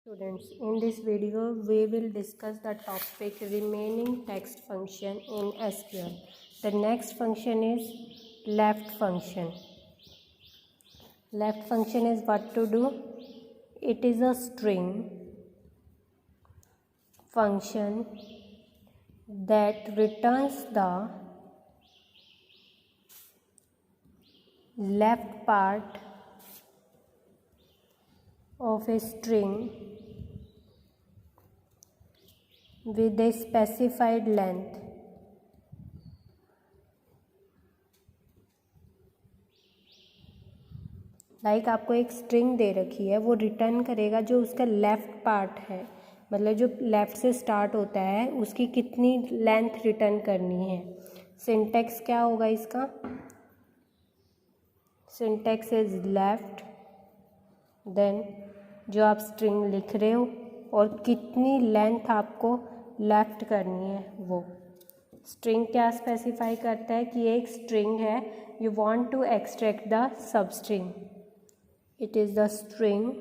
Students, in this video we will discuss the topic remaining text function in SQL. The next function is left function. Left function is what to do? It is a string function that returns the left part of a string with a specified length. Like आपको एक string दे रखी है, वो return करेगा जो उसका left part है, मतलब जो लेफ़्ट से स्टार्ट होता है उसकी कितनी लेंथ रिटर्न करनी है। सिंटैक्स क्या होगा इसका? सिंटैक्स इज लेफ़्ट, देन जो आप स्ट्रिंग लिख रहे हो और कितनी लेंथ आपको लेफ्ट करनी है वो। स्ट्रिंग क्या स्पेसिफाई करता है कि एक स्ट्रिंग है, you want to extract the substring, it is the string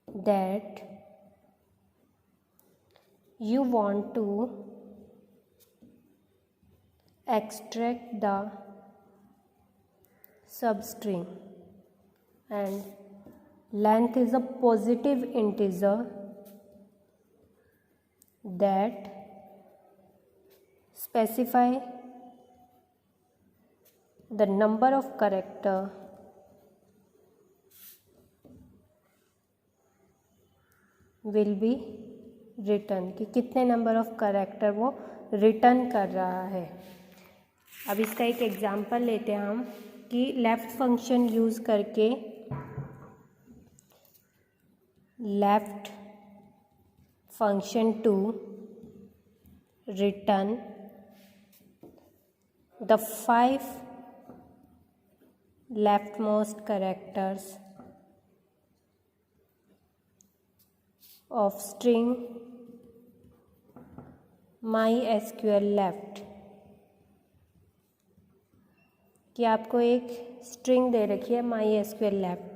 that you want to extract the substring and length is a positive integer that specify the number of character will be return, कि कितने number of character वो return कर रहा है। अब इसका एक example लेते हैं हम कि लेफ़्ट फंक्शन यूज़ करके left function to return the 5 leftmost characters of string MySQL left। कि आपको एक स्ट्रिंग दे रखी है MySQL left,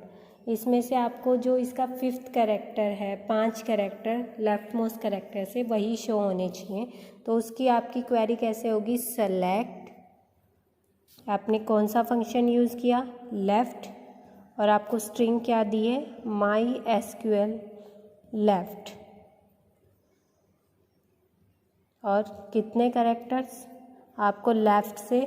इसमें से आपको जो इसका 5th कैरेक्टर है, 5 कैरेक्टर लेफ्ट मोस्ट कैरेक्टर से वही शो होने चाहिए। तो उसकी आपकी क्वेरी कैसे होगी? सेलेक्ट, आपने कौन सा फंक्शन यूज़ किया? लेफ़्ट, और आपको स्ट्रिंग क्या दी है? MySQL लेफ्ट, और कितने कैरेक्टर्स आपको लेफ़्ट से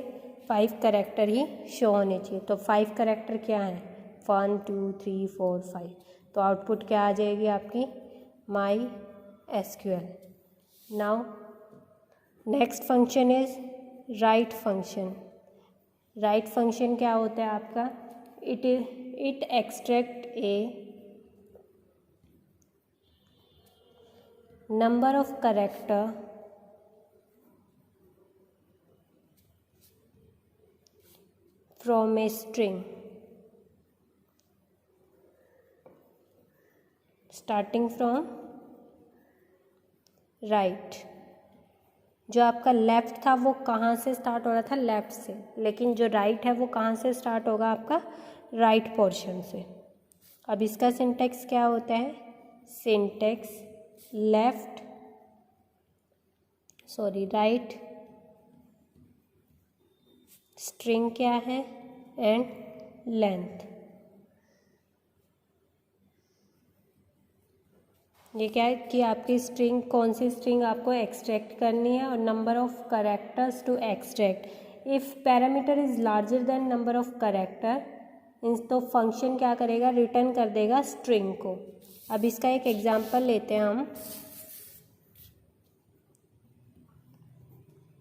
5 कैरेक्टर ही शो होने चाहिए। तो 5 कैरेक्टर क्या हैं? 1 2 3 4 5। तो आउटपुट क्या आ जाएगी आपकी? MySQL। Now next function is right function. Right function क्या होता है आपका? It extract A number of character from a string starting from right। जो आपका लेफ़्ट था वो कहाँ से स्टार्ट हो रहा था? लेफ़्ट से, लेकिन जो राइट है वो कहाँ से स्टार्ट होगा? आपका राइट पोर्शन से। अब इसका सिंटैक्स क्या होता है? सिंटैक्स राइट स्ट्रिंग क्या है? And length. ये क्या है कि आपकी स्ट्रिंग, कौन सी स्ट्रिंग आपको एक्सट्रैक्ट करनी है और number of characters to extract. If parameter is larger than number of character, तो फंक्शन क्या करेगा? रिटर्न कर देगा स्ट्रिंग को। अब इसका एक एग्जांपल लेते हैं हम।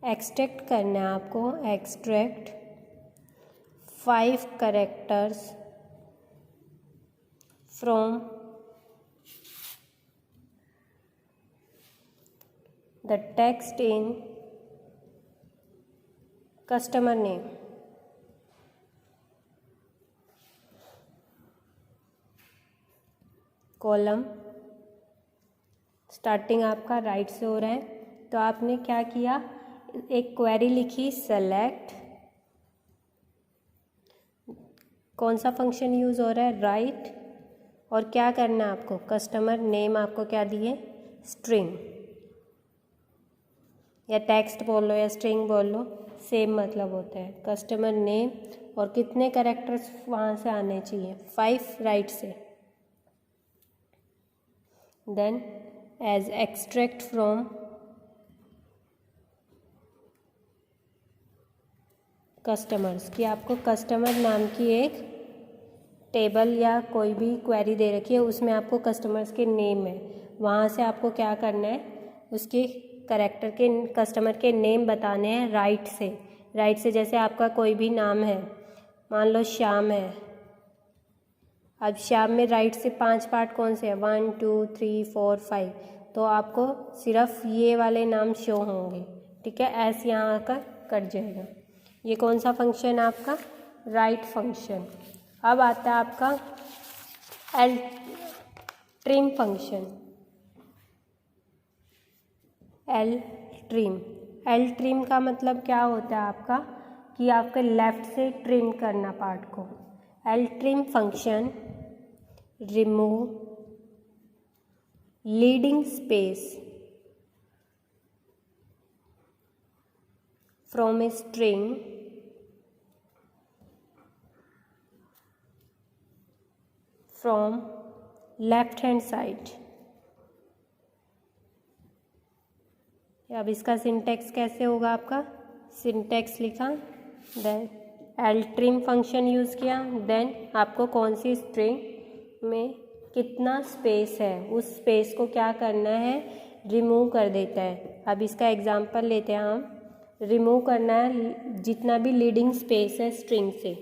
एक्सट्रैक्ट करना है आपको, extract 5 characters from the text in customer name. Column starting आपका राइट से हो रहा है, तो आपने क्या किया? एक क्वेरी लिखी सेलेक्ट, कौन सा फंक्शन यूज़ हो रहा है? राइट, और क्या करना है आपको, कस्टमर नेम आपको क्या दिए, स्ट्रिंग, या टेक्स्ट बोल लो या स्ट्रिंग बोल लो, सेम मतलब होता है। कस्टमर नेम और कितने कैरेक्टर्स वहाँ से आने चाहिए, 5 राइट से। Then as extract from customers, कि आपको कस्टमर नाम की एक टेबल या कोई भी क्वेरी दे रखी है, उसमें आपको कस्टमर्स के नेम है, वहाँ से आपको क्या करना है, उसके कैरेक्टर के कस्टमर के नेम बताने हैं राइट से। राइट से जैसे आपका कोई भी नाम है, मान लो श्याम है, अब श्याम में राइट से 5 पार्ट कौन से हैं, 1 2 3 4 5, तो आपको सिर्फ ये वाले नाम शो होंगे, ठीक है। ऐसे यहाँ आकर कट जाएगा। ये कौन सा फंक्शन है आपका, राइट फंक्शन। अब आता है आपका L trim function. L trim का मतलब क्या होता है आपका, कि आपके लेफ्ट से ट्रिम करना पार्ट को। L trim function remove leading space from a string from left hand side. अब इसका सिंटेक्स कैसे होगा आपका, सिंटेक्स लिखा, then L trim function use किया, देन आपको कौन सी स्ट्रिंग में कितना स्पेस है, उस स्पेस को क्या करना है, रिमूव कर देता है। अब इसका एग्जांपल लेते हैं हम, रिमूव करना है जितना भी लीडिंग स्पेस है स्ट्रिंग से,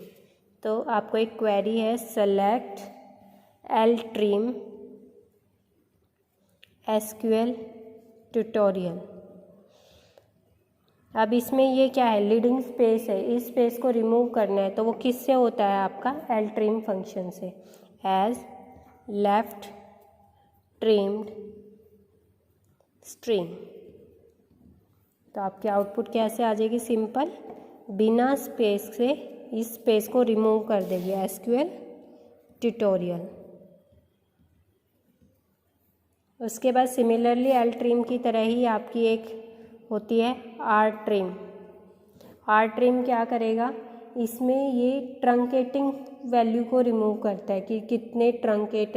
तो आपको एक क्वेरी है, select L trim SQL tutorial. अब इसमें ये क्या है, लीडिंग स्पेस है, इस स्पेस को रिमूव करना है, तो वो किससे होता है आपका, एल ट्रिम फंक्शन से। एज लेफ्ट ट्रिम्ड स्ट्रिंग, तो आपकी आउटपुट कैसे आ जाएगी, सिंपल, बिना स्पेस से इस स्पेस को रिमूव कर देगी, एसक्यूएल ट्यूटोरियल। उसके बाद सिमिलरली एल ट्रिम की तरह ही आपकी एक होती है आर ट्रिम। आर ट्रिम क्या करेगा, इसमें ये ट्रंकेटिंग वैल्यू को रिमूव करता है, कि कितने ट्रंकेट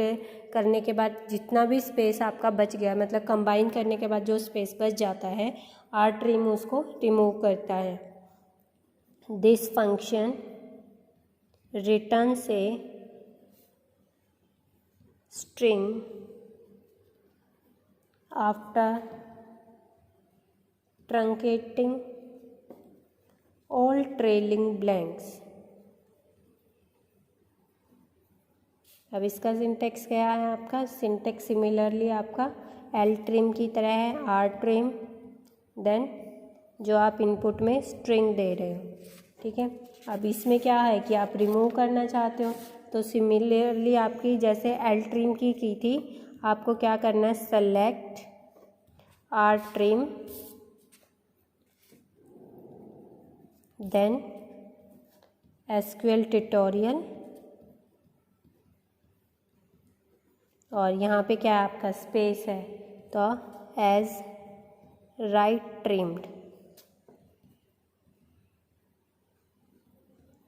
करने के बाद जितना भी स्पेस आपका बच गया, मतलब कंबाइन करने के बाद जो स्पेस बच जाता है, आर ट्रिम उसको रिमूव करता है। This function returns a string after truncating all trailing blanks। अब इसका सिंटेक्स क्या है आपका, सिंटेक्स सिमिलरली आपका एल ट्रिम की तरह है, आर ट्रिम, देन जो आप इनपुट में स्ट्रिंग दे रहे हो, ठीक है। अब इसमें क्या है कि आप रिमूव करना चाहते हो, तो सिमिलरली आपकी जैसे एल ट्रिम की थी, आपको क्या करना है, select R trim, then SQL tutorial, और यहाँ पे क्या है आपका स्पेस है, तो एज राइट ट्रिम्ड।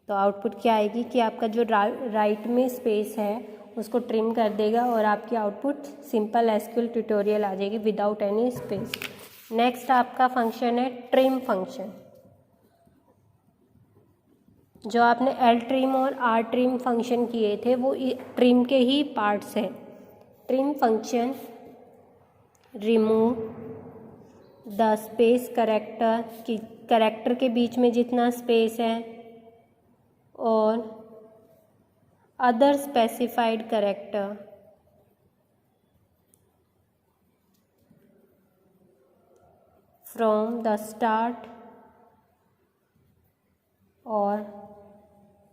तो आउटपुट क्या आएगी कि आपका जो राइट में स्पेस है उसको ट्रिम कर देगा, और आपकी आउटपुट सिंपल एसक्यूएल ट्यूटोरियल आ जाएगी विदाउट एनी स्पेस। नेक्स्ट आपका फंक्शन है ट्रिम फंक्शन। जो आपने एल ट्रिम और आर ट्रिम फंक्शन किए थे वो ट्रिम के ही पार्ट्स हैं। Trim function remove the space character, कि करेक्टर के बीच में जितना स्पेस है, और other specified character from the start और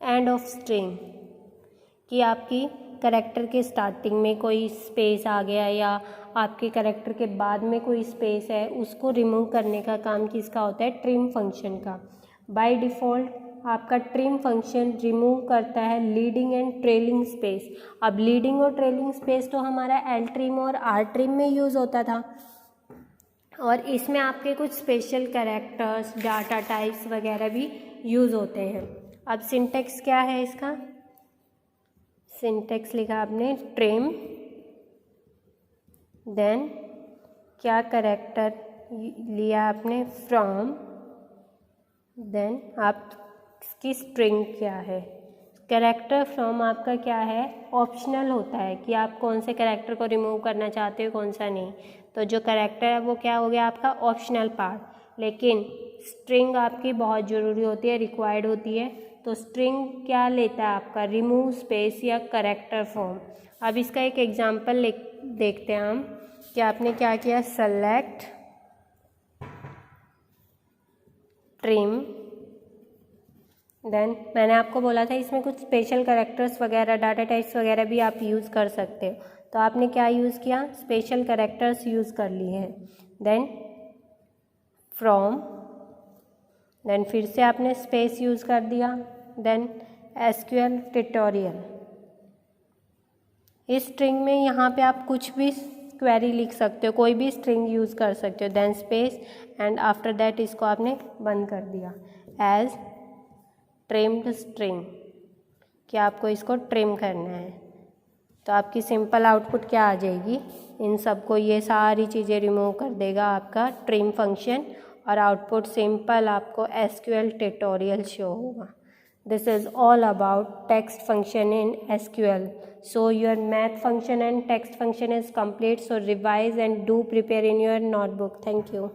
एंड ऑफ स्ट्रिंग, कि आपकी करेक्टर के स्टार्टिंग में कोई स्पेस आ गया या आपके करेक्टर के बाद में कोई स्पेस है, उसको रिमूव करने का काम किसका होता है, ट्रिम फंक्शन का। बाय डिफ़ॉल्ट आपका ट्रिम फंक्शन रिमूव करता है लीडिंग एंड ट्रेलिंग स्पेस। अब लीडिंग और ट्रेलिंग स्पेस तो हमारा एल ट्रिम और आर ट्रिम में यूज़ होता था, और इसमें आपके कुछ स्पेशल कैरेक्टर्स, डाटा टाइप्स वगैरह भी यूज़ होते हैं। अब सिंटेक्स क्या है इसका? सिंटेक्स लिखा आपने ट्रिम, देन क्या कैरेक्टर लिया आपने? फ्रॉम, देन आपकी स्ट्रिंग क्या है? कैरेक्टर फ्रॉम आपका क्या है? ऑप्शनल होता है कि आप कौन से कैरेक्टर को रिमूव करना चाहते हो, कौन सा नहीं। तो जो कैरेक्टर है वो क्या हो गया आपका? Optional part. लेकिन स्ट्रिंग आपकी बहुत ज़रूरी होती है, रिक्वायर्ड होती है। तो स्ट्रिंग क्या लेता है आपका? रिमूव स्पेस या कैरेक्टर फॉर्म। अब इसका एक एग्जांपल देखते हैं हम कि आपने क्या किया। सेलेक्ट ट्रिम, देन मैंने आपको बोला था इसमें कुछ स्पेशल कैरेक्टर्स वगैरह, डाटा टाइप्स वगैरह भी आप यूज़ कर सकते हो। तो आपने क्या यूज़ किया? स्पेशल कैरेक्टर्स यूज़ कर लिए हैं। देन फ्रॉम, देन फिर से आपने स्पेस यूज़ कर दिया। Then SQL tutorial. इस स्ट्रिंग में यहाँ पे आप कुछ भी क्वेरी लिख सकते हो, कोई भी स्ट्रिंग यूज़ कर सकते हो। Then space and after that इसको आपने बंद कर दिया एज ट्रिम्ड स्ट्रिंग, कि आपको इसको ट्रिम करना है। तो आपकी सिंपल आउटपुट क्या आ जाएगी? इन सबको ये सारी चीज़ें रिमूव कर देगा आपका ट्रिम फंक्शन, और आउटपुट सिंपल आपको एसक्यूएल ट्यूटोरियल शो होगा। This is all about text function in SQL. So your math function and text function is complete. So revise and do prepare in your notebook. Thank you.